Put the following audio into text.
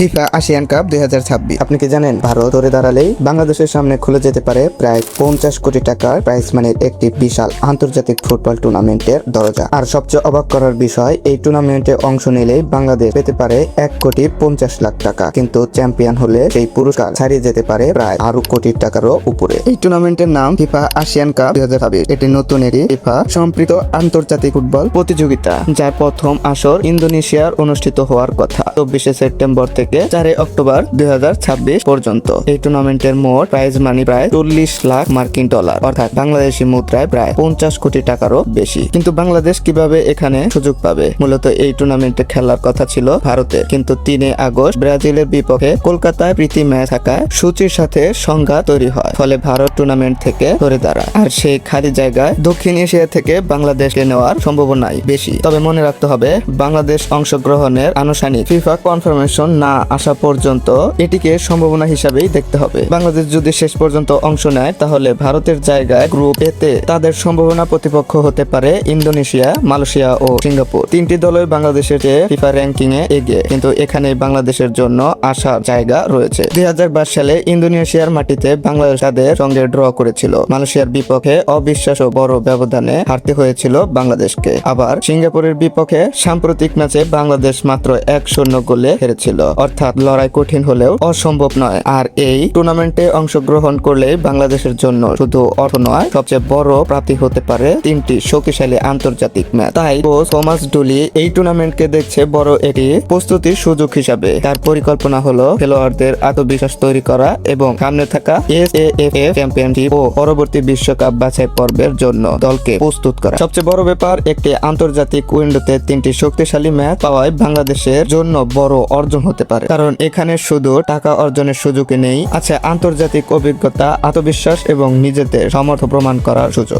FIFA Asian cup 2026। আপনি কি জানেন ভারত ধরে দাঁড়ালেই বাংলাদেশের সামনে খুলে যেতে পারে প্রায় 50 কোটি টাকার প্রাইজ মানির একটি বিশাল আন্তর্জাতিক ফুটবল টুর্নামেন্টের দরজা। আর সবচেয়ে অবাক করার বিষয়, এই টুর্নামেন্টে অংশ নিলেই বাংলাদেশ পেতে পারে 1,50,00,000 টাকা, কিন্তু চ্যাম্পিয়ন হলে সেই পুরস্কার ছাড়িয়ে যেতে পারে প্রায় আরো কোটি টাকারও উপরে। এই টুর্নামেন্টের নাম ফিফা এশিয়ান কাপ 2026। এটি নতুন ফিফা সম্প্রীত আন্তর্জাতিক ফুটবল প্রতিযোগিতা, যার প্রথম আসর ইন্দোনেশিয়ার অনুষ্ঠিত হওয়ার কথা 24 সেপ্টেম্বর থেকে 4 অক্টোবর 2026 পর্যন্ত। এই টুর্নামেন্টের মোট প্রাইজ মানি প্রায় 40 লাখ মার্কিন ডলার, অর্থাৎ বাংলাদেশি মুদ্রায় প্রায় 50 কোটি টাকারও বেশি। কিন্তু বাংলাদেশ কিভাবে এখানে সুযোগ পাবে? মূলত এই টুর্নামেন্টে খেলার কথা ছিল ভারতের, কিন্তু 3 আগস্ট ব্রাজিলের বিপক্ষে কলকাতায় প্রীতি ম্যাচ থাকায় সূচির সাথে সংঘাত তৈরি হয়, ফলে ভারত টুর্নামেন্ট থেকে সরে দাঁড়ায়। আর সেই খালি জায়গায় দক্ষিণ এশিয়া থেকে বাংলাদেশকে নেওয়ার সম্ভাবনাই বেশি। তবে মনে রাখতে হবে, বাংলাদেশ অংশগ্রহণের আনুষ্ঠানিক ফিফা কনফার্মেশন না আসা পর্যন্ত এটিকে সম্ভাবনা হিসাবেই দেখতে হবে। বাংলাদেশ যদি শেষ পর্যন্ত অংশ নেয়, তাহলে ভারতের জায়গায় গ্রুপ এতে তাদের সম্ভাবনা প্রতিপক্ষ হতে পারে ইন্দোনেশিয়া, মালয়েশিয়া ও সিঙ্গাপুর। 3টি দলই বাংলাদেশের চেয়ে ফিফা র্যাঙ্কিং এ এগিয়ে, কিন্তু এখানে বাংলাদেশের জন্য আসার জায়গা রয়েছে। 2022 সালে ইন্দোনেশিয়ার মাটিতে বাংলাদেশ তাদের সঙ্গে ড্র করেছিল। মালয়েশিয়ার বিপক্ষে অবিশ্বাস্য বড় ব্যবধানে হারতে হয়েছিল বাংলাদেশকে। আবার সিঙ্গাপুরের বিপক্ষে সাম্প্রতিক ম্যাচে বাংলাদেশ মাত্র 1-0 গোলে হেরেছিল। অর্থাৎ লড়াই কঠিন হলেও অসম্ভব নয়। আর এই টুর্নামেন্টে অংশগ্রহণ করলে বাংলাদেশের জন্য শুধু অর্থ নয়, সবচেয়ে বড় প্রাপ্তি হতে পারে 3টি শক্তিশালী আন্তর্জাতিক ম্যাচ। তাই কোচ থমাস ডুলি এই টুর্নামেন্টকে দেখছে বড় একটি প্রস্তুতির সুযোগ হিসাবে। তার পরিকল্পনা হলো খেলোয়াড়দের আত্মবিশ্বাস তৈরি করা এবং সামনে থাকা এসএএফএফ চ্যাম্পিয়নশিপ ও পরবর্তী বিশ্বকাপ বাছাই পর্বের জন্য দলকে প্রস্তুত করা। সবচেয়ে বড় ব্যাপার, একটি আন্তর্জাতিক উইন্ডোতে 3টি শক্তিশালী ম্যাচ পাওয়ায় বাংলাদেশের জন্য বড় অর্জন হতে পারে, কারণ এখানে শুধু টাকা অর্জনের সুযোগ নেই, আছে আন্তর্জাতিক অভিজ্ঞতা, আত্মবিশ্বাস এবং নিজেদের সামর্থ্য প্রমাণ করার সুযোগ।